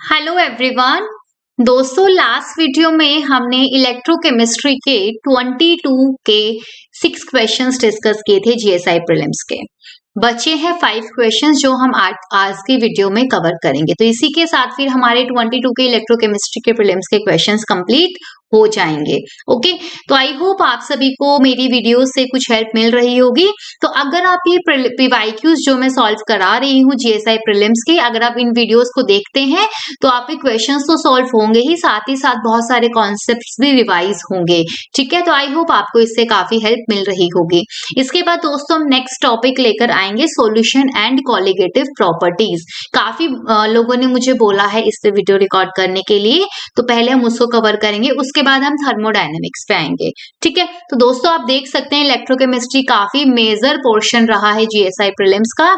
Hello everyone. दोस्तों, last video में हमने इलेक्ट्रोकेमिस्ट्री के 22 के 6 क्वेश्चंस डिस्कस किए थे जीएसआई प्रीलिम्स के। बचे हैं 5 क्वेश्चंस जो हम आज की वीडियो में कवर करेंगे। तो इसी के साथ फिर हमारे 22 के इलेक्ट्रोकेमिस्ट्री के प्रीलिम्स के क्वेश्चंस कंप्लीट हो जाएंगे। ओके, तो आई होप आप सभी को मेरी वीडियो से कुछ हेल्प मिल रही होगी। तो अगर आप ये पीवाईक्यूज जो मैं सॉल्व करा रही हूँ जीएसआई प्रीलिम्स के, अगर आप इन वीडियोस को देखते हैं तो आपके क्वेश्चंस तो सॉल्व होंगे ही साथ बहुत सारे कॉन्सेप्ट्स भी रिवाइज होंगे। ठीक है, तो आई होप आपको इससे काफी हेल्प मिल रही होगी। इसके बाद दोस्तों हम नेक्स्ट टॉपिक लेकर आएंगे सॉल्यूशन एंड कॉलिगेटिव प्रॉपर्टीज। काफी लोगों ने मुझे बोला है इस पे वीडियो रिकॉर्ड करने के लिए, तो पहले हम उसको कवर करेंगे, उसके बाद हम थर्मोडायनेमिक्स पे आएंगे। ठीक है, तो दोस्तों आप देख सकते हैं इलेक्ट्रोकेमिस्ट्री काफी मेजर पोर्शन रहा है जीएसआई प्रीलिम्स का।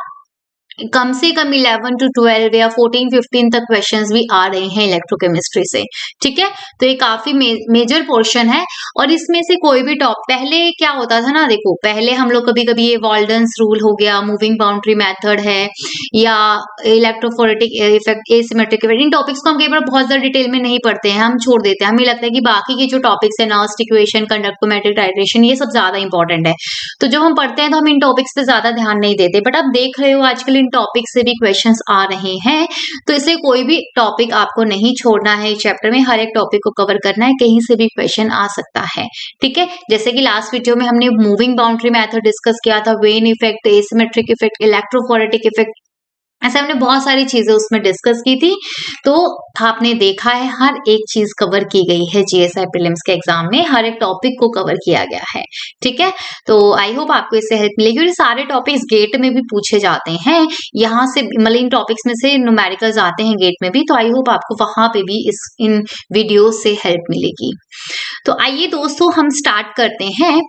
कम से कम 11 to 12 या 14-15 तक क्वेश्चंस भी आ रहे हैं इलेक्ट्रोकेमिस्ट्री से। ठीक है, तो ये काफी मेजर पोर्शन है। और इसमें से कोई भी पहले क्या होता था ना, देखो पहले हम लोग कभी कभी ये वॉल्डन्स रूल हो गया, मूविंग बाउंड्री मेथड है, या इलेक्ट्रोफोरेटिक इफेक्ट, एसिमेट्रिक इफेक्ट, इन टॉपिक्स को हम कई बार बहुत ज्यादा डिटेल में नहीं पढ़ते हैं, हम छोड़ देते हैं। हमें लगता है कि बाकी के जो टॉपिक्स है, नर्स्ट इक्वेशन, कंडक्टोमेट्रिक टाइट्रेशन, ये सब ज्यादा इंपॉर्टेंट है, तो जब हम पढ़ते हैं तो हम इन टॉपिक्स पे ज्यादा ध्यान नहीं देते। बट आप देख रहे हो आजकल टॉपिक से भी क्वेश्चंस आ रहे हैं, तो इसलिए कोई भी टॉपिक आपको नहीं छोड़ना है। चैप्टर में हर एक टॉपिक को कवर करना है, कहीं से भी क्वेश्चन आ सकता है। ठीक है, जैसे कि लास्ट वीडियो में हमने मूविंग बाउंड्री मेथड डिस्कस किया था, when effect, asymmetric effect, electrophoretic effect, ऐसे हमने बहुत सारी चीजें उसमें डिस्कस की थी। तो आपने देखा है हर एक चीज कवर की गई है जीएसआई प्रीलिम्स के एग्जाम में, हर एक टॉपिक को कवर किया गया है। ठीक है, तो आई होप आपको इससे हेल्प मिलेगी। और ये सारे टॉपिक्स गेट में भी पूछे जाते हैं, यहाँ से मतलब इन टॉपिक्स में से न्यूमेरिकल्स आते हैं गेट में भी, तो आई होप आपको वहां पे भी इन वीडियो से हेल्प मिलेगी। तो आइए दोस्तों हम स्टार्ट करते हैं।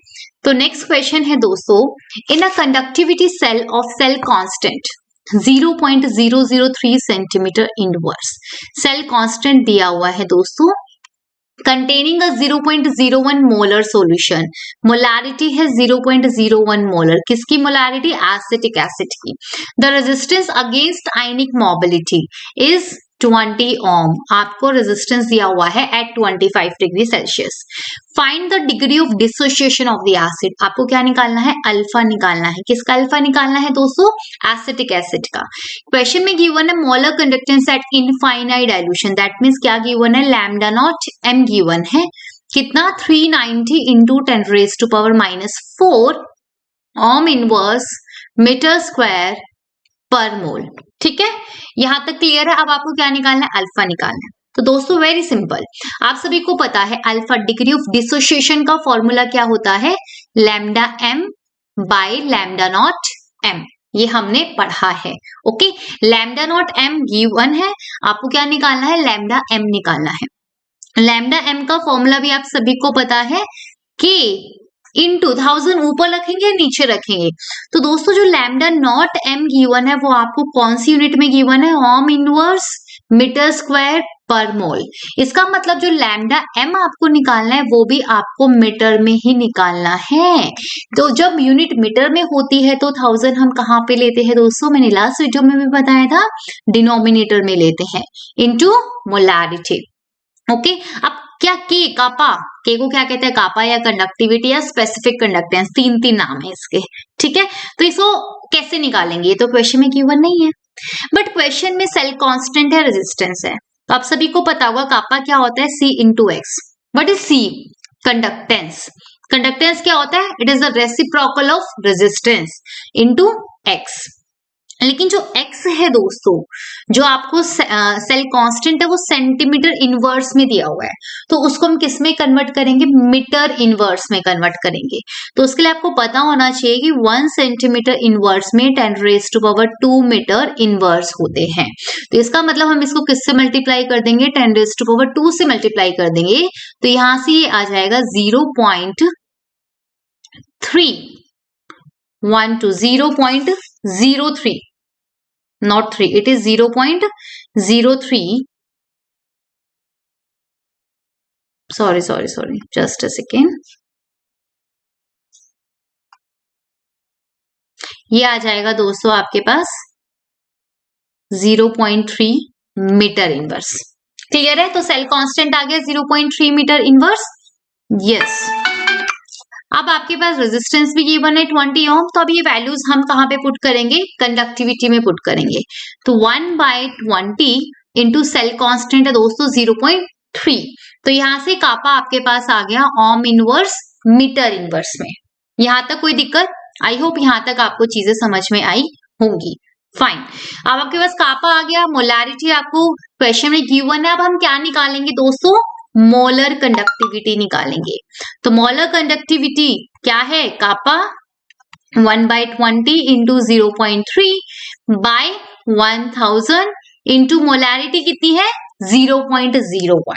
तो नेक्स्ट क्वेश्चन है दोस्तों, in a conductivity cell of cell constant 0.003 centimetre inverse, cell constant दिया हुआ है दोस्तों, containing a 0.01 molar solution, molarity है 0.01 मोलर, किसकी मोलारिटी? एसिटिक एसिड की। The resistance against ionic mobility is 20 ohm, आपको रेजिस्टेंस दिया हुआ है at 25 degree Celsius. Find the degree of dissociation of the acid, आपको क्या निकालना है? अल्फा निकालना है। किसका अल्फा निकालना है दोस्तों? एसिटिक एसिड का। क्वेश्चन में गिवन है molar conductance at infinite dilution, that means क्या गिवन है? लैम्डा नॉट एम गिवन है, कितना? 390 into 10⁻⁻⁴ ohm inverse metre square पर मोल। ठीक है, यहां तक क्लियर है। अब आपको क्या निकालना है? अल्फा निकालना है। तो दोस्तों वेरी सिंपल, आप सभी को पता है अल्फा, डिग्री ऑफ डिसोसिएशन का फॉर्मूला क्या होता है? Lambda m by lambda naught m, ये हमने पढ़ा है। Okay, lambda naught m given है, आपको क्या निकालना है? लैम्डा एम निकालना है। लैम्डा एम का फॉर्मूला भी आप सभी को पता है, के इन 2000 ऊपर रखेंगे नीचे रखेंगे। तो दोस्तों जो लैम्डा नॉट एम गिवन है वो आपको कौन सी यूनिट में गिवन है? ओम इनवर्स मीटर स्क्वायर पर मोल। इसका मतलब जो लैम्डा एम आपको निकालना है वो भी आपको मीटर में ही निकालना है। तो जब यूनिट मीटर में होती है तो 1000 हम कहाँ पे लेते हैं दोस्तों? मैंने लास्ट वीडियो में भी बताया था, डिनोमिनेटर में लेते हैं, इनटू मोलारिटी। ओके, अब क्या के कापा, के को क्या कहते हैं? कापा या कंडक्टिविटी या स्पेसिफिक कंडक्टेंस, तीन नाम है इसके। ठीक है, तो इसको कैसे निकालेंगे? ये तो क्वेश्चन में गिवन नहीं है, बट क्वेश्चन में सेल कांस्टेंट है, रेजिस्टेंस है। तो आप सभी को पता होगा कापा क्या होता है? C into x. What is C? Conductance. Conductance क्या होता है? It is the reciprocal of resistance into x. लेकिन जो x है दोस्तों, जो आपको सेल कांस्टेंट है वो सेंटीमीटर इनवर्स में दिया हुआ है, तो उसको हम किस में कन्वर्ट करेंगे? मीटर इनवर्स में कन्वर्ट करेंगे। तो उसके लिए आपको पता होना चाहिए कि 1 सेंटीमीटर इनवर्स में 10⁻² मीटर इनवर्स होते हैं। तो इसका मतलब हम इसको किससे मल्टीप्लाई कर देंगे? 10⁻² से मल्टीप्लाई कर देंगे, तो यहां से ये आ जाएगा 0.3 1 to 0.03, not 3, it is 0.03, sorry, just a second, ये आ जाएगा दोस्तों आपके पास 0.3 मीटर इनवर्स। क्लियर है? तो सेल कांस्टेंट आ गया 0.3 मीटर इनवर्स। यस। अब आपके पास रेजिस्टेंस भी गिवन है 20 ओम, तो अब ये वैल्यूज हम कहाँ पे पुट करेंगे? कंडक्टिविटी में पुट करेंगे। तो 1/20 इंटू सेल कांस्टेंट है दोस्तों 0.3, तो यहां से कापा आपके पास आ गया ओम इनवर्स मीटर इनवर्स में। यहां तक कोई दिक्कत? आई होप यहां तक आपको चीजें समझ में आई होंगी। फाइन। अब आपके पास कापा आ गया, मोलारिटी आपको क्वेश्चन में गिवन है। अब हम क्या निकालेंगे दोस्तों? मोलर कंडक्टिविटी निकालेंगे। तो मोलर कंडक्टिविटी क्या है? कापा 1/20 इंटू 0.3 बाय 1000 इंटू मोलारिटी कितनी है? 0.01।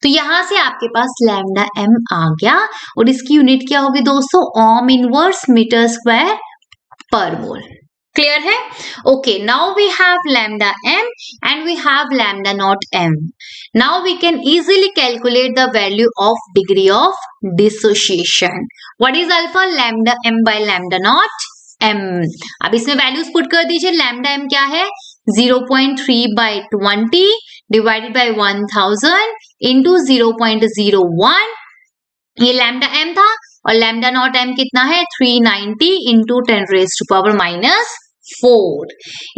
तो यहां से आपके पास लैम्डा एम आ गया और इसकी यूनिट क्या होगी दोस्तों? ओम इनवर्स मीटर स्क्वायर पर मोल। क्लियर है? Okay, now we have lambda m and we have lambda naught m. Now we can easily calculate the value of degree of dissociation. What is alpha? Lambda m by lambda naught m. अब इसमें values put कर दीजिए। Lambda m क्या है? 0.3/20 divided by 1000 into 0.01। ये lambda m था और lambda naught m कितना है? 390 इंटू 10⁻⁴।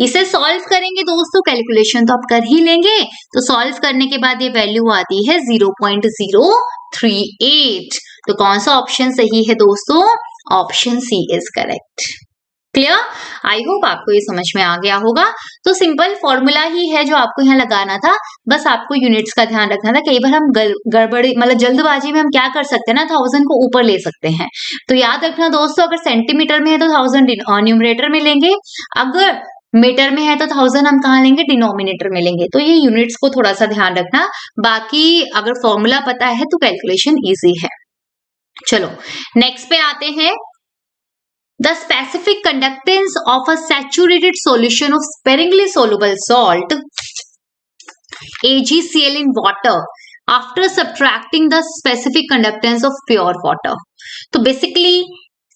इसे सॉल्व करेंगे दोस्तों, कैलकुलेशन तो आप कर ही लेंगे। तो सॉल्व करने के बाद ये वैल्यू आती है 0.038। तो कौन सा ऑप्शन सही है दोस्तों? Option C is correct. Clear? I hope आपको ये समझ में आ गया होगा। तो सिंपल फॉर्मूला ही है जो आपको यहाँ लगाना था, बस आपको यूनिट्स का ध्यान रखना था। कई बार हम गड़बड़ी मतलब जल्दबाजी में हम क्या कर सकते हैं ना, 1000 को ऊपर ले सकते हैं। तो याद रखना दोस्तों, अगर सेंटीमीटर में है तो 1000 न्यूमरेटर में लेंगे, अगर मीटर में है तो 1000 हम कहाँ लेंगे? डिनोमिनेटर में लेंगे। तो ये यूनिट्स को थोड़ा सा ध्यान रखना। बाकी अगर फॉर्मूला पता है तो कैलकुलेशन ईजी है। चलो नेक्स्ट पे आते हैं। The specific conductance of a saturated solution of sparingly soluble salt AgCl in water after subtracting the specific conductance of pure water. तो बेसिकली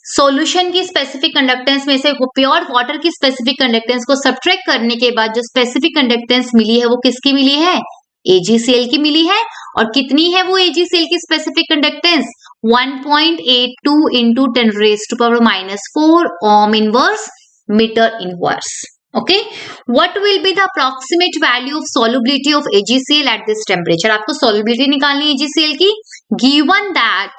सॉल्यूशन की स्पेसिफिक कंडक्टेंस में से प्योर वाटर की स्पेसिफिक कंडक्टेंस को subtract करने के बाद जो स्पेसिफिक कंडक्टेंस मिली है वो किसकी मिली है? AgCl की मिली है। और कितनी है वो AgCl की specific conductance? 1.82 into 10⁻⁴ ohm inverse metre inverse. Okay, what will be the approximate value of solubility of AgCl at this temperature? आपको सॉल्युबिलिटी निकालनी है AgCl की। Given that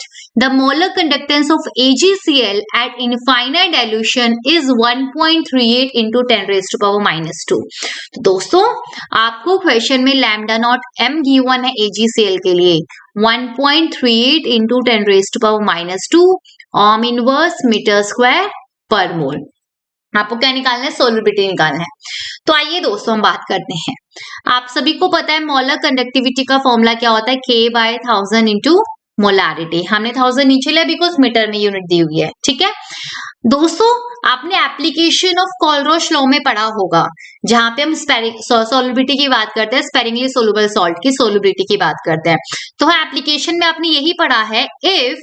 the molar conductance of AgCl at infinite dilution is 1.38 into 10⁻⁻²। तो दोस्तों आपको question में lambda not m given है AgCl के लिए 1.38 into 10⁻⁻² ohm inverse metre square पर मोल। आपको क्या निकालना है? सॉल्युबिलिटी निकालना है। तो आइए दोस्तों हम बात करते हैं। आप सभी को पता है मोलर कंडक्टिविटी का फॉर्मूला क्या होता है? K/1000 into molarity. हमने 1000 नीचे लिया बिकॉज मीटर में यूनिट दी हुई है। ठीक है दोस्तों, आपने एप्लीकेशन ऑफ कोलरोश लॉ में पढ़ा होगा, जहां पे हम सॉल्युबिलिटी की बात करते हैं, स्पेरिंगली सोलुबल सॉल्ट की सॉल्युबिलिटी की बात करते हैं। तो हाँ, एप्लीकेशन में आपने यही पढ़ा है, इफ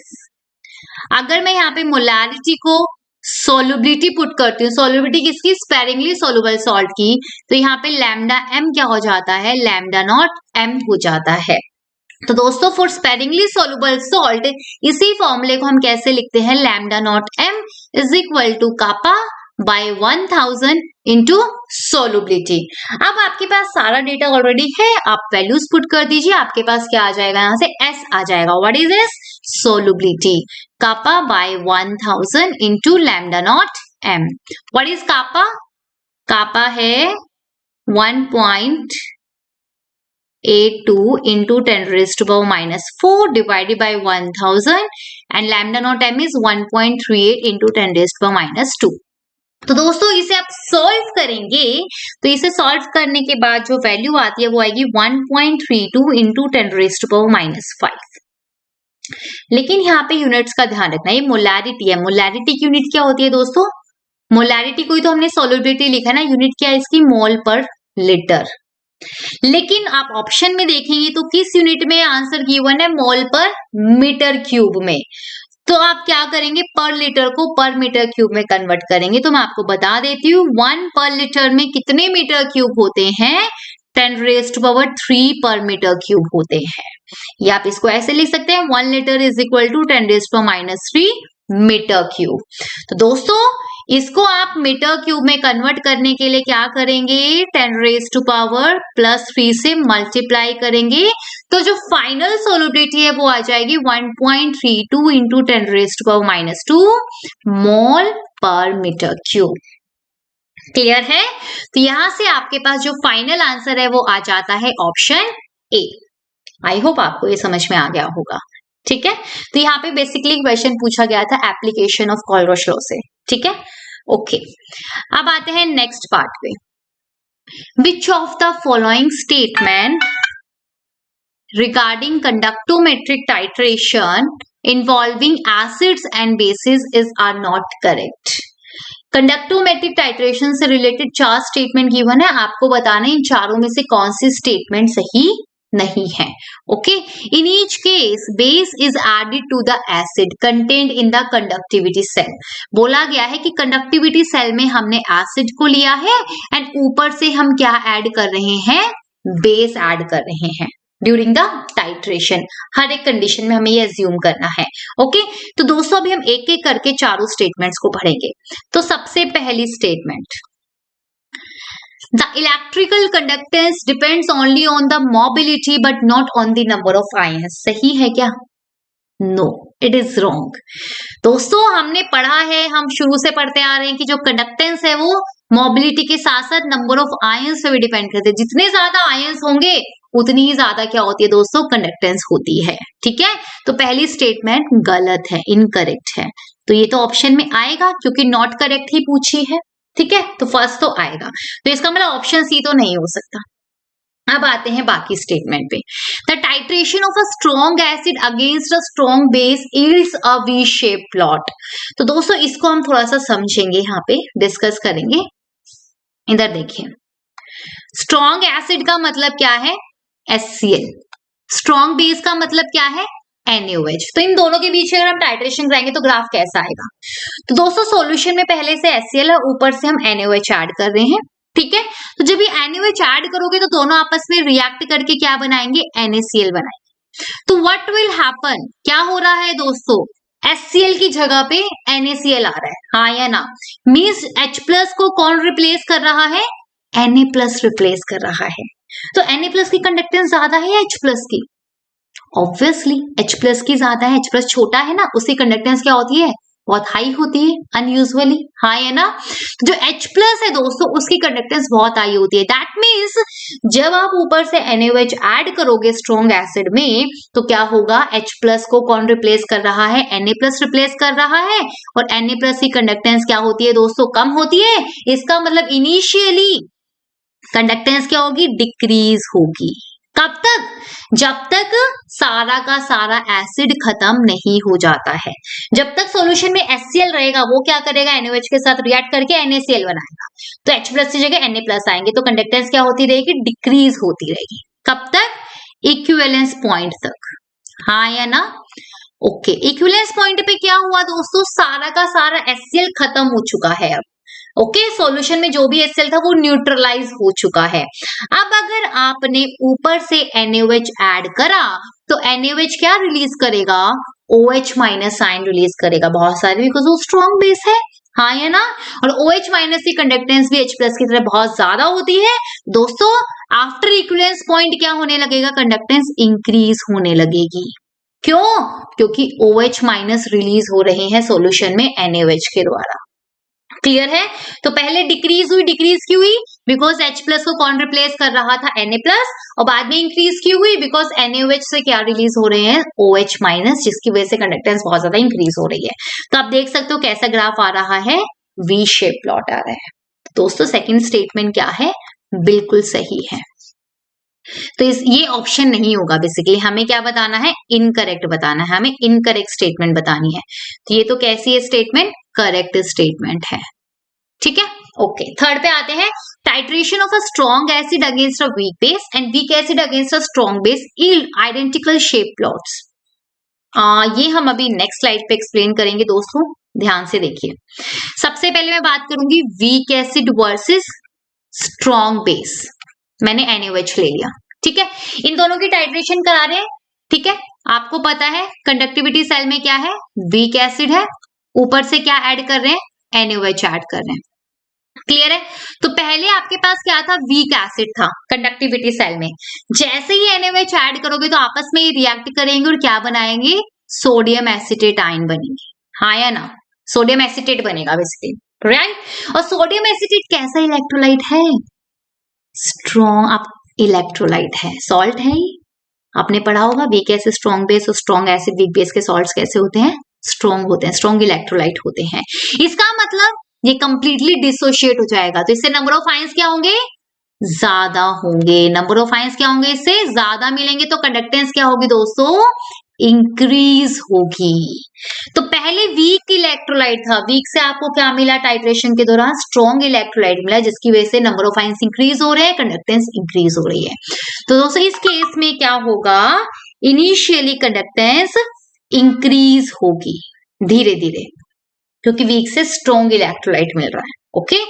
अगर मैं यहाँ पे मोलारिटी को सोल्युबिलिटी पुट करती हूँ, सोल्युबिलिटी किसकी? स्पेरिंगली सोलुबल सॉल्ट की, तो यहाँ पे लैम्डा m क्या हो जाता है? लैम्डा नॉट m हो जाता है। तो दोस्तों फॉर स्पेरिंगली सोलुबल सॉल्ट इसी फॉर्मूले को हम कैसे लिखते हैं? Lambda not m is equal to kappa by 1000 into solubility. अब आपके पास सारा डेटा ऑलरेडी है, आप वैल्यूज पुट कर दीजिए। आपके पास क्या आ जाएगा? यहाँ से s आ जाएगा। What is this? Solubility. Kappa by 1000 into lambda not m। What is kappa? Kappa है 1.82 into 10⁻⁴ divided by 1000 and lambda naught m is 1.38 into 10⁻²। तो दोस्तों इसे आप सॉल्व करेंगे, तो इसे सॉल्व करने के बाद जो वैल्यू आती है वो आएगी 1.32 into 10⁻⁵। लेकिन यहाँ पे यूनिट्स का ध्यान रखना, ये मोलारिटी है। मोलारिटी की यूनिट क्या होती है दोस्तों? मोलारिटी को ही तो हमने सॉल्युबिलिटी लिखा है ना, यूनिट क्या है इसकी? मोल पर लीटर। लेकिन आप ऑप्शन में देखेंगे तो किस यूनिट में आंसर गिवन है? मोल पर मीटर क्यूब में। तो आप क्या करेंगे? पर लीटर को पर मीटर क्यूब में कन्वर्ट करेंगे। तो मैं आपको बता देती हूँ, 1 पर लीटर में कितने मीटर क्यूब होते हैं? 10⁻³ पर मीटर क्यूब होते हैं। या आप इसको ऐसे लिख सकते हैं 1 litre is equal to 10⁻³ metre cube. तो दोस्तों इसको आप मीटर क्यूब में कन्वर्ट करने के लिए क्या करेंगे, 10⁻³ से मल्टीप्लाई करेंगे, तो जो फाइनल सोलबिलिटी है वो आ जाएगी 1.32 इंटू 10⁻² मोल पर मीटर क्यूब। क्लियर है? तो यहां से आपके पास जो फाइनल आंसर है वो आ जाता है ऑप्शन ए। आई होप आपको ये समझ में आ गया होगा। ठीक है, तो यहाँ पे बेसिकली क्वेश्चन पूछा गया था एप्लीकेशन ऑफ कोलरोच लॉ से। ठीक है, ओके। अब आते हैं नेक्स्ट पार्ट पे। Which of the following statement regarding conductometric titration involving acids and bases is are not correct. Conductometric titration से रिलेटेड 4 स्टेटमेंट गिवन है, आपको बताना है इन चारों में से कौन सी स्टेटमेंट सही नहीं है। Okay, in each case base is added to the acid contained in the conductivity cell. बोला गया है कि कंडक्टिविटी सेल में हमने एसिड को लिया है एंड ऊपर से हम क्या ऐड कर रहे हैं, बेस ऐड कर रहे हैं ड्यूरिंग द टाइट्रेशन। हर एक कंडीशन में हमें ये एज्यूम करना है। ओके, तो दोस्तों अभी हम एक एक करके चारों स्टेटमेंट्स को पढ़ेंगे। तो सबसे पहली statement, the electrical conductance depends only on the mobility but not on the number of ions. सही है क्या? No, it is wrong. दोस्तों हमने पढ़ा है, हम शुरू से पढ़ते आ रहे हैं कि जो कंडक्टेंस है वो मोबिलिटी के साथ साथ नंबर ऑफ आयंस पे भी डिपेंड करते हैं। जितने ज्यादा आयंस होंगे उतनी ही ज्यादा क्या होती है दोस्तों, कंडक्टेंस होती है। ठीक है, तो पहली स्टेटमेंट गलत है, इनकरेक्ट है। तो ये तो ऑप्शन में आएगा क्योंकि नॉट करेक्ट ही पूछी है। ठीक है, तो फर्स्ट तो आएगा, तो इसका मतलब ऑप्शन सी तो नहीं हो सकता। अब आते हैं बाकी स्टेटमेंट पे। The titration of a strong acid against a strong base yields a V shape plot. तो दोस्तों इसको हम थोड़ा सा समझेंगे, यहाँ पे डिस्कस करेंगे। इधर देखिए, स्ट्रॉन्ग एसिड का मतलब क्या है, HCl। स्ट्रॉन्ग बेस का मतलब क्या है, NaOH। तो इन दोनों के बीच अगर हम टाइट्रेशन कराएंगे तो ग्राफ कैसा आएगा। तो दोस्तों सॉल्यूशन में पहले से HCl और ऊपर से हम NaOH ऐड कर रहे हैं। ठीक है, तो जब ये NaOH ऐड करोगे तो दोनों आपस में रिएक्ट करके क्या बनाएंगे, NaCl बनाएंगे। तो व्हाट विल हैपन, क्या हो रहा है दोस्तों, HCl की जगह पे NaCl आ रहा है, हाँ या ना। मींस H+ को कौन रिप्लेस कर रहा है, Na+ रिप्लेस कर रहा है। तो Na+ की कंडक्टेंस ज्यादा है H+ की, ऑब्वियसली H+ की ज्यादा है, H+ छोटा है ना, उसकी कंडक्टेंस क्या होती है, बहुत हाई होती है अनयूजुअली, हाँ है ना। जो H+ है दोस्तों उसकी कंडक्टेंस बहुत हाई होती है। दैट मीन्स जब आप ऊपर से NaOH ऐड करोगे स्ट्रॉन्ग एसिड में तो क्या होगा, H+ को कौन रिप्लेस कर रहा है, Na+ रिप्लेस कर रहा है, और Na+ की कंडक्टेंस क्या होती है दोस्तों, कम होती है। इसका मतलब इनिशियली कंडक्टेंस क्या होगी, डिक्रीज होगी। कब तक, जब तक सारा का सारा एसिड खत्म नहीं हो जाता है। जब तक सॉल्यूशन में HCl रहेगा वो क्या करेगा, NaOH के साथ रिएक्ट करके NaCl बनाएगा, तो H+ की जगह Na+ आएंगे, तो कंडक्टेंस क्या होती रहेगी, डिक्रीज होती रहेगी। कब तक, इक्विवेलेंस पॉइंट तक, हाँ या ना। ओके, इक्विवेलेंस पॉइंट पे क्या हुआ दोस्तों, सारा का सारा HCl खत्म हो चुका है। अब ओके, सॉल्यूशन में जो भी HCl था वो न्यूट्रलाइज हो चुका है। अब अगर आपने ऊपर से NaOH ऐड करा तो NaOH क्या रिलीज करेगा, OH- आयन रिलीज करेगा बहुत सारे, बिकॉज वो स्ट्रॉन्ग बेस है, हाँ या ना। और OH- की कंडक्टेंस भी H+ की तरह बहुत ज्यादा होती है। दोस्तों आफ्टर इक्विवेलेंस पॉइंट क्या होने लगेगा, कंडक्टेंस इंक्रीज होने लगेगी। क्यों, क्योंकि OH- रिलीज हो रहे हैं सॉल्यूशन में NaOH के द्वारा। क्लियर है, तो पहले डिक्रीज हुई, डिक्रीज क्यों हुई, बिकॉज H+ को कौन रिप्लेस कर रहा था, Na+, और बाद में इंक्रीज क्यों हुई, बिकॉज NaOH से क्या रिलीज हो रहे हैं, OH-, जिसकी वजह से कंडक्टेंस बहुत ज्यादा इंक्रीज हो रही है। तो आप देख सकते हो कैसा ग्राफ आ रहा है, वी शेप प्लॉट आ रहा है। दोस्तों सेकंड स्टेटमेंट क्या है, बिल्कुल सही है। तो ये ऑप्शन नहीं होगा, बेसिकली हमें क्या बताना है, इनकरेक्ट बताना है, हमें इनकरेक्ट स्टेटमेंट बतानी है। तो ये तो कैसी है स्टेटमेंट, करेक्ट स्टेटमेंट है। ठीक है, ओके। थर्ड पे आते हैं, titration of a strong acid against a weak base and weak acid against a strong base yield identical shape plots. ये हम अभी नेक्स्ट स्लाइड पे एक्सप्लेन करेंगे दोस्तों, ध्यान से देखिए। सबसे पहले मैं बात करूंगी weak acid versus strong base. मैंने NaOH ले लिया, ठीक है। इन दोनों की टाइट्रेशन करा रहे हैं, ठीक है। आपको पता है कंडक्टिविटी सेल में क्या है, वीक एसिड है, ऊपर से क्या ऐड कर रहे हैं, NaOH ऐड कर रहे हैं, क्लियर है। तो पहले आपके पास क्या था, वीक एसिड था कंडक्टिविटी सेल में, जैसे ही NaOH ऐड करोगे तो आपस में रिएक्ट करेंगे और क्या बनाएंगे, सोडियम एसिटेट आयन बनेंगे, हाँ या ना, सोडियम एसिटेट बनेगा बेसिकली, राइट। और सोडियम एसिटेट कैसा इलेक्ट्रोलाइट है, स्ट्रॉन्ग आप इलेक्ट्रोलाइट है, सॉल्ट है, आपने पढ़ा होगा वीक एसिड स्ट्रॉन्ग बेस और स्ट्रॉन्ग एसिड वीक बेस के सॉल्ट्स कैसे होते हैं, स्ट्रॉन्ग होते हैं, स्ट्रॉन्ग इलेक्ट्रोलाइट होते हैं। इसका मतलब ये कंप्लीटली डिसोशिएट हो जाएगा, तो इससे नंबर ऑफ आयंस क्या होंगे, ज्यादा होंगे, नंबर ऑफ आयंस क्या होंगे, इससे ज्यादा मिलेंगे, तो कंडक्टेंस क्या होगी दोस्तों, इंक्रीज होगी। तो पहले वीक इलेक्ट्रोलाइट था, वीक से आपको क्या मिला, टाइट्रेशन के दौरान स्ट्रॉन्ग इलेक्ट्रोलाइट मिला, जिसकी वजह से नंबर ऑफ आयंस इंक्रीज हो रहे हैं, कंडक्टेंस इंक्रीज हो रही है। तो दोस्तों इस केस में क्या होगा, इनिशियली कंडक्टेंस इंक्रीज होगी धीरे धीरे, क्योंकि वीक से स्ट्रॉन्ग इलेक्ट्रोलाइट मिल रहा है, ओके।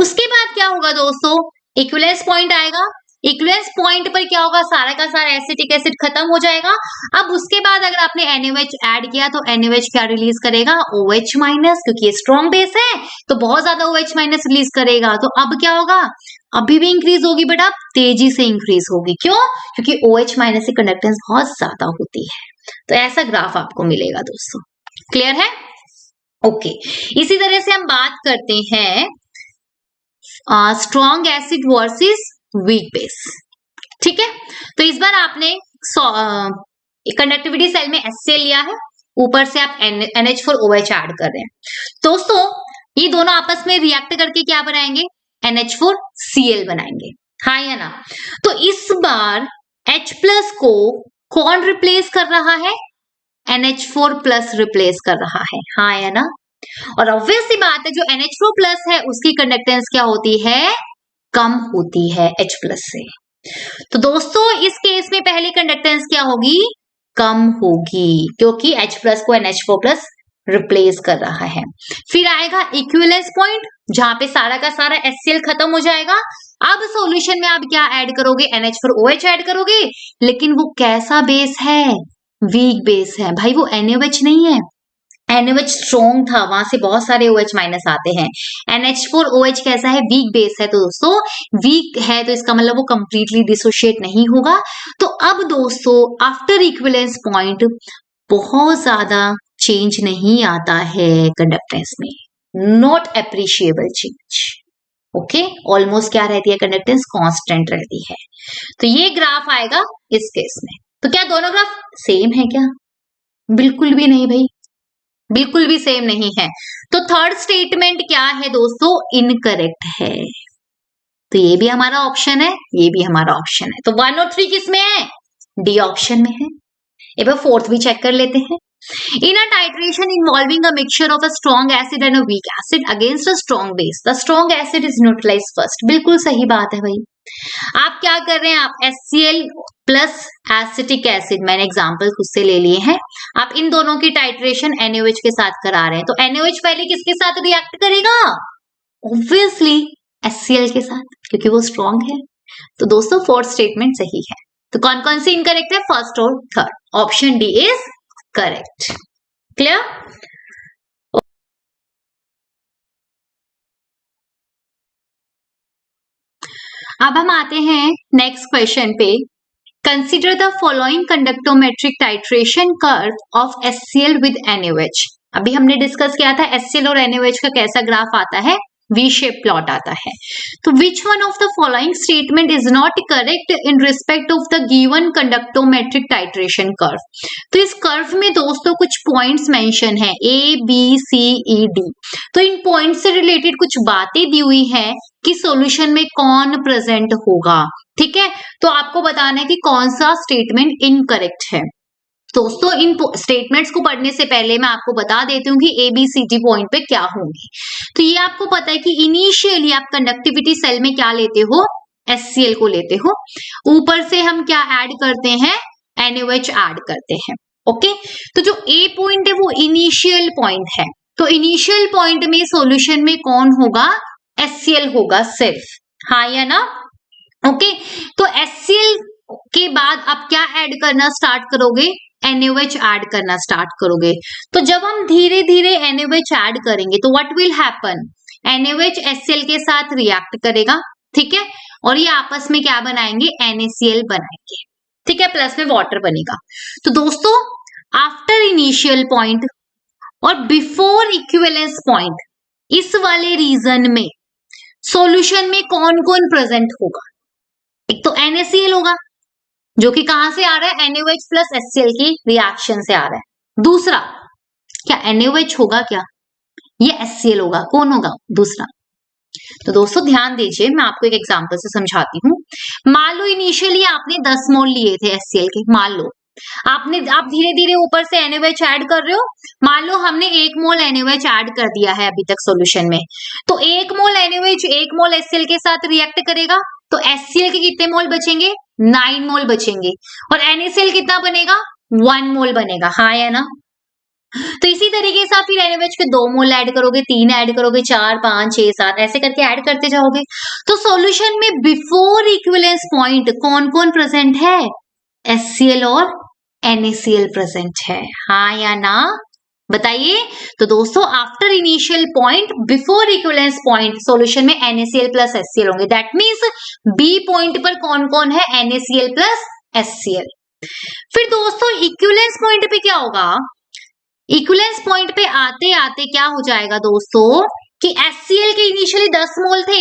उसके बाद क्या होगा दोस्तों, इक्विवेलेंस पॉइंट आएगा, इक्विवेलेंस पॉइंट पर क्या होगा, सारा का सारा एसिटिक एसिड खत्म हो जाएगा। अब उसके बाद अगर आपने NaOH ऐड किया तो NaOH क्या रिलीज करेगा, OH माइनस, क्योंकि ये स्ट्रॉन्ग बेस है तो बहुत ज्यादा OH माइनस रिलीज करेगा। तो अब क्या होगा, अभी भी इंक्रीज होगी बट अब तेजी से इंक्रीज होगी, क्यों, क्योंकि OH माइनस की कंडक्टेंस बहुत ज्यादा होती है। तो ऐसा ग्राफ आपको मिलेगा दोस्तों, क्लियर है, ओके। इसी तरह से हम बात करते हैं strong acid versus weak base, ठीक है। तो इस बार आपने कंडक्टिविटी सेल में HCl लिया है, ऊपर से आप NH4OH ऐड कर रहे हैं। दोस्तों ये दोनों आपस में रिएक्ट करके क्या बनाएंगे, NH4Cl बनाएंगे, हाँ या ना। तो इस बार H प्लस को कौन रिप्लेस कर रहा है, NH4 प्लस रिप्लेस कर रहा है, हाँ या ना। और ऑब्वियस सी बात है जो NH4 प्लस है उसकी कंडक्टेंस क्या होती है, कम होती है H प्लस से। तो दोस्तों इस केस में पहली कंडक्टेंस क्या होगी, कम होगी, क्योंकि H प्लस को NH4 प्लस रिप्लेस कर रहा है। फिर आएगा इक्विवेलेंस पॉइंट, जहां पे सारा का सारा HCl खत्म हो जाएगा। अब सॉल्यूशन में आप क्या ऐड करोगे, NH4OH ऐड करोगे, लेकिन वो कैसा बेस है, वीक बेस है भाई, वो NaOH नहीं है, NaOH स्ट्रॉन्ग था, वहां से बहुत सारे OH माइनस आते हैं। NH4OH कैसा है, वीक बेस है, तो दोस्तों वीक है तो इसका मतलब वो कंप्लीटली डिसोशिएट नहीं होगा। तो अब दोस्तों आफ्टर इक्विवेलेंस पॉइंट बहुत ज्यादा चेंज नहीं आता है कंडक्टेंस में, not appreciable change, okay. Almost क्या रहती है, कंडक्टेंस कांस्टेंट रहती है। तो ये ग्राफ आएगा इस केस में। तो क्या दोनों ग्राफ सेम है क्या, बिल्कुल भी नहीं भाई, बिल्कुल भी सेम नहीं है। तो थर्ड स्टेटमेंट क्या है दोस्तों, इनकरेक्ट है। तो ये भी हमारा ऑप्शन है, ये भी हमारा ऑप्शन है। तो 1 और 3 किस में है, डी ऑप्शन में है। एक बार फोर्थ भी चेक कर लेते हैं। In a titration involving a mixture of a strong acid and a weak acid against a strong base, the strong acid is neutralized first. बिल्कुल सही बात है भाई। आप क्या कर रहे हैं, आप HCl प्लस एसिटिक एसिड, मैंने एग्जाम्पल खुद से ले लिए हैं, आप इन दोनों की टाइट्रेशन NaOH के साथ करा रहे हैं। तो NaOH पहले किसके साथ रिएक्ट करेगा, ऑब्वियसली HCl के साथ, क्योंकि वो स्ट्रॉन्ग है। तो दोस्तों फोर्थ स्टेटमेंट सही है। तो कौन कौन सी इनकरेक्ट है, फर्स्ट और third, option D is correct, clear. अब हम आते हैं नेक्स्ट क्वेश्चन पे। Consider the following conductometric titration curve of HCl with NaOH। अभी हमने डिस्कस किया था HCl और NaOH का कैसा ग्राफ आता है, V शेप प्लॉट आता है। तो which one of the following statement is not correct in respect of the given conductometric titration curve. तो इस कर्व में दोस्तों कुछ पॉइंट्स मेंशन है, ABCED। तो इन पॉइंट से रिलेटेड कुछ बातें दी हुई है कि सॉल्यूशन में कौन प्रेजेंट होगा, ठीक है। तो आपको बताना है कि कौन सा स्टेटमेंट इनकरेक्ट है। दोस्तों इन स्टेटमेंट्स को पढ़ने से पहले मैं आपको बता देती हूँ कि ABCD पॉइंट पे क्या होंगे। तो ये आपको पता है कि इनिशियली आप कंडक्टिविटी सेल में क्या लेते हो, HCl को लेते हो, ऊपर से हम क्या ऐड करते हैं, NaOH ऐड करते हैं, ओके। तो जो A पॉइंट है वो इनिशियल पॉइंट है। तो इनिशियल पॉइंट में सॉल्यूशन में कौन होगा, HCl होगा सिर्फ, हाँ या ना। ओके, तो HCl के बाद अब क्या ऐड करना स्टार्ट करोगे? NaOH ऐड करना स्टार्ट करोगे। तो जब हम धीरे धीरे NaOH ऐड करेंगे तो what will happen? NaOH HCl के साथ रिएक्ट करेगा, ठीक है, और ये आपस में क्या बनाएंगे? NaCl बनाएंगे, ठीक है, प्लस में वाटर बनेगा। तो दोस्तों आफ्टर इनिशियल पॉइंट और बिफोर इक्विवेलेंस पॉइंट, इस वाले रीजन में सॉल्यूशन में कौन कौन प्रेजेंट होगा? एक तो NaCl होगा जो कि कहां से आ रहा है? NaOH प्लस HCl की रिएक्शन से आ रहा है। दूसरा क्या NaOH होगा? क्या ये HCl होगा? कौन होगा दूसरा? तो दोस्तों ध्यान दीजिए, मैं आपको एक एग्जांपल से समझाती हूँ। मान लो इनिशियली आपने 10 मोल लिए थे HCl के, मान लो आप धीरे धीरे ऊपर से NaOH ऐड कर रहे हो। मान लो हमने 1 मोल NaOH ऐड कर दिया है अभी तक सॉल्यूशन में, तो 1 मोल NaOH 1 मोल HCl के साथ रिएक्ट करेगा, तो HCl के कितने मोल बचेंगे? 9 मोल बचेंगे, और NaCl कितना बनेगा? 1 मोल बनेगा, हाँ या ना? तो इसी तरीके से आप फिर NaOH के 2 मोल ऐड करोगे, 3 ऐड करोगे, 4, 5, 6, 7 ऐसे करके ऐड करते जाओगे। तो सॉल्यूशन में बिफोर इक्विवेलेंस पॉइंट कौन कौन प्रेजेंट है? HCl और NaCl प्रेजेंट है, हाँ या ना? बताइए। तो दोस्तों after initial point before equivalence point solution में NaCl प्लस HCl होंगे। दैट मींस बी पॉइंट पर कौन कौन है? NaCl plus HCl। फिर दोस्तों इक्विवेलेंस पॉइंट पे क्या होगा? इक्विवेलेंस पॉइंट पे आते आते क्या हो जाएगा दोस्तों कि HCl के इनिशियली 10 मोल थे,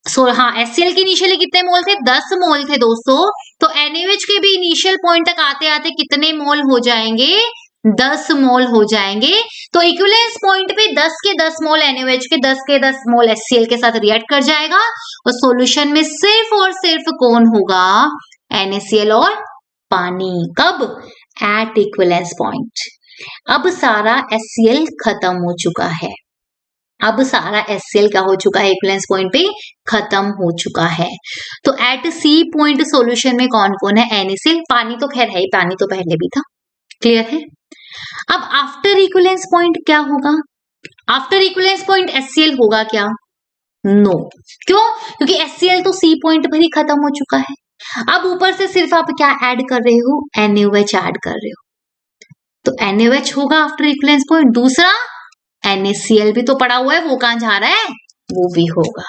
HCl के इनिशियली कितने मोल थे? 10 मोल थे दोस्तों। तो NaOH के भी इनिशियल पॉइंट तक आते आते कितने मोल हो जाएंगे? 10 मोल हो जाएंगे। तो इक्विवेलेंस पॉइंट पे 10 के 10 मोल NaOH के 10 के 10 मोल HCl के साथ रिएक्ट कर जाएगा, और सॉल्यूशन में सिर्फ और सिर्फ कौन होगा? NaCl और पानी। कब? At equivalence point. अब सारा HCl खत्म हो चुका है, अब सारा HCl क्या हो चुका है? इक्विवेलेंस पॉइंट पे खत्म हो चुका है। तो एट C पॉइंट सॉल्यूशन में कौन कौन है? NaCl, पानी तो खैर है ही, पानी तो पहले भी था, क्लियर है। अब आफ्टर इक्विवेलेंस पॉइंट क्या होगा? आफ्टर इक्विवेलेंस पॉइंट HCl होगा क्या? नो। क्यों? क्योंकि HCl तो C पॉइंट पर ही खत्म हो चुका है। अब ऊपर से सिर्फ आप क्या ऐड कर रहे हो? NaOH ऐड कर रहे हो, तो NaOH होगा आफ्टर इक्विवेलेंस पॉइंट। दूसरा NaCl भी तो पड़ा हुआ है, वो कहां जा रहा है? वो भी होगा।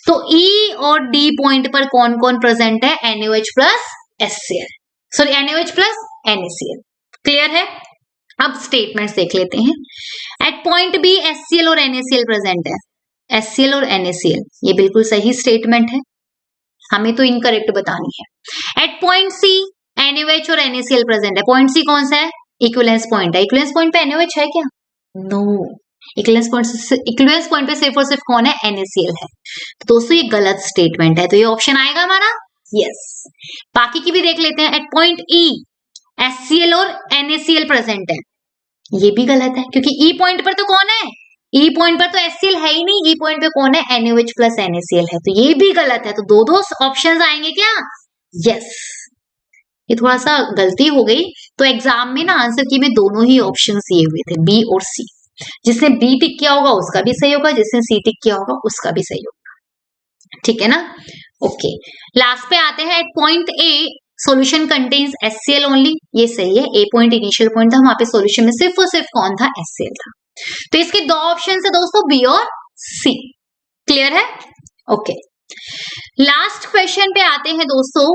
तो E और D पॉइंट पर कौन कौन प्रेजेंट है? NaOH plus HCl, sorry NaOH plus NaCl, clear है। अब स्टेटमेंट्स देख लेते हैं। एट पॉइंट B HCl और NaCl प्रेजेंट है, HCl और NaCl, ये बिल्कुल सही स्टेटमेंट है, हमें तो इनकरेक्ट बतानी है। एट पॉइंट C NaOH और NaCl प्रेजेंट है। पॉइंट C कौन सा है? इक्विवेलेंस पॉइंट है। इक्विवेलेंस पॉइंट पे NaOH है क्या? नो। इक्विवेलेंस पॉइंट पे सिर्फ और सिर्फ कौन है? NaCl है। तो दोस्तों ये गलत स्टेटमेंट है, तो ये ऑप्शन आएगा हमारा यस। बाकी की भी देख लेते हैं। एट पॉइंट E HCl और NaCl प्रेजेंट है, ये भी गलत है, क्योंकि E पॉइंट पर तो कौन है? E पॉइंट पर तो HCl है ही नहीं, E पॉइंट पे कौन है? NaOH प्लस NaCl है, तो ये भी गलत है। तो दो दो ऑप्शन आएंगे क्या? यस। ये थोड़ा सा गलती हो गई, तो एग्जाम में ना आंसर की में दोनों ही ऑप्शंस दिए हुए थे, बी और सी। जिसने बी टिक किया होगा उसका भी सही होगा, जिसने सी टिक किया होगा उसका भी सही होगा, ठीक है ना। ओके, लास्ट पे आते हैं। At point A solution contains HCl only, ये सही है। ए पॉइंट इनिशियल पॉइंट था, वहां पे सॉल्यूशन में सिर्फ और सिर्फ कौन था? HCl था। तो इसके दो ऑप्शन है दोस्तों, बी और सी, क्लियर है। ओके, लास्ट क्वेश्चन पे आते हैं दोस्तों।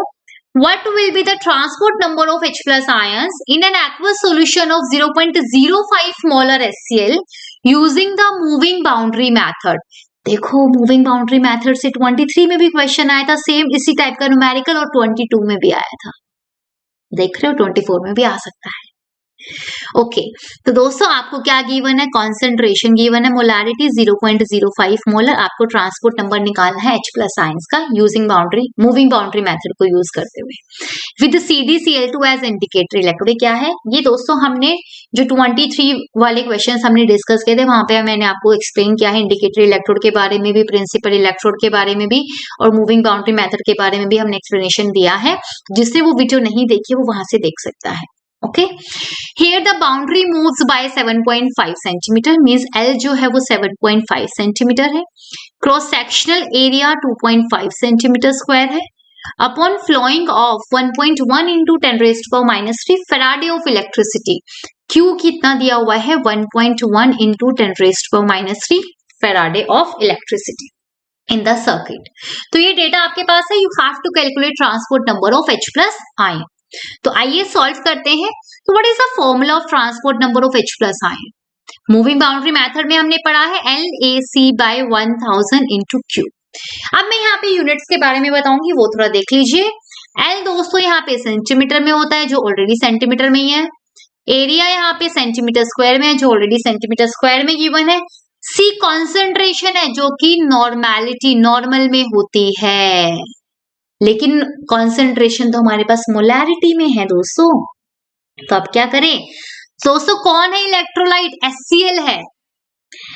What will be the transport number of H plus ions in an aqueous solution of 0.05 molar HCl using the moving boundary method? देखो मूविंग बाउंड्री मेथड से 23 में भी क्वेश्चन आया था, सेम इसी टाइप का न्यूमेरिकल, और 22 में भी आया था, देख रहे हो 24 में भी आ सकता है। ओके, तो दोस्तों आपको क्या गिवन है? कॉन्सेंट्रेशन गिवन है, मोलारिटी 0.05 मोलर, आपको ट्रांसपोर्ट नंबर निकालना है H प्लस आयंस का यूजिंग मूविंग बाउंड्री मेथड को यूज करते हुए, with CdCl2 as indicator electrode. क्या है ये दोस्तों? हमने जो 23 वाले क्वेश्चन हमने डिस्कस किए थे, वहां पे मैंने आपको एक्सप्लेन किया है इंडिकेटर इलेक्ट्रोड के बारे में भी, प्रिंसिपल इलेक्ट्रोड के बारे में भी, और मूविंग बाउंड्री मेथड के बारे में भी हमने एक्सप्लेनेशन दिया है। जिसने वो वीडियो नहीं देखी वो वहां से देख सकता है। Okay, here the boundary moves by 7.5 centimetre, means L जो है वो 7.5 सेंटीमीटर है, cross sectional area 2.5 centimetre square है, upon flowing of 1.1 into 10⁻³ faraday of electricity, Q कितना दिया हुआ है 1.1 into 10⁻³ faraday of electricity in the circuit. तो ये डेटा आपके पास है, you have to calculate transport number of H plus आई। तो आइए सॉल्व करते हैं। तो what is the formula of transport number of H plus I? Moving boundary method में हमने पढ़ा है LAC बाय 1000 इंटू Q। अब मैं यहाँ पे यूनिट्स के बारे में बताऊंगी, वो थोड़ा देख लीजिए। L दोस्तों यहाँ पे सेंटीमीटर में होता है, जो ऑलरेडी सेंटीमीटर में ही है। एरिया यहाँ पे सेंटीमीटर स्क्वायर में है, जो ऑलरेडी सेंटीमीटर स्क्वायर में गिवन है। C कॉन्सेंट्रेशन है, जो कि नॉर्मैलिटी नॉर्मल में होती है, लेकिन कॉन्सेंट्रेशन तो हमारे पास मोलैरिटी में है दोस्तों। तो अब क्या करें दोस्तों, कौन है इलेक्ट्रोलाइट? HCl है।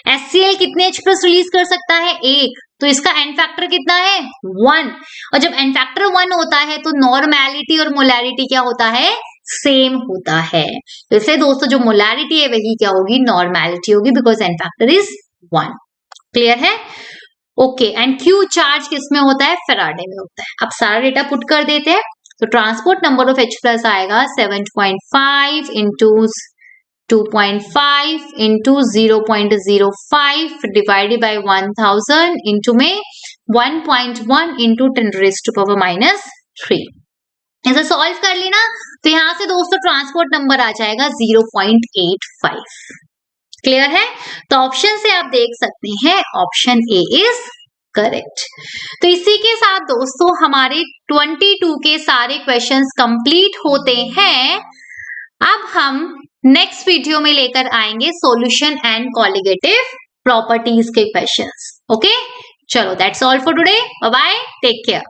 HCl कितने H प्लस रिलीज कर सकता है? 1। तो इसका एन फैक्टर कितना है? 1। और जब एन फैक्टर 1 होता है तो नॉर्मैलिटी और मोलैरिटी क्या होता है? सेम होता है। तो इसलिए दोस्तों जो मोलैरिटी है वही क्या होगी? नॉर्मैलिटी होगी, because n factor is 1। Clear है? ओके, एंड Q चार्ज किस में होता है? फैराडे में होता है। अब सारा डेटा पुट कर देते हैं। तो transport number of H plus आएगा 7.5 into 2.5 into 0.05 divided by 1000 into में 1.1 इंटू 10⁻³ ऐसा सॉल्व कर लेना। तो यहां से दोस्तों ट्रांसपोर्ट नंबर आ जाएगा 0.85। क्लियर है? तो ऑप्शन से आप देख सकते हैं ऑप्शन ए इज करेक्ट। तो इसी के साथ दोस्तों हमारे 22 के सारे क्वेश्चंस कंप्लीट होते हैं। अब हम नेक्स्ट वीडियो में लेकर आएंगे सॉल्यूशन एंड कॉलिगेटिव प्रॉपर्टीज के क्वेश्चंस। ओके, चलो that's all for today. Bye bye, take care.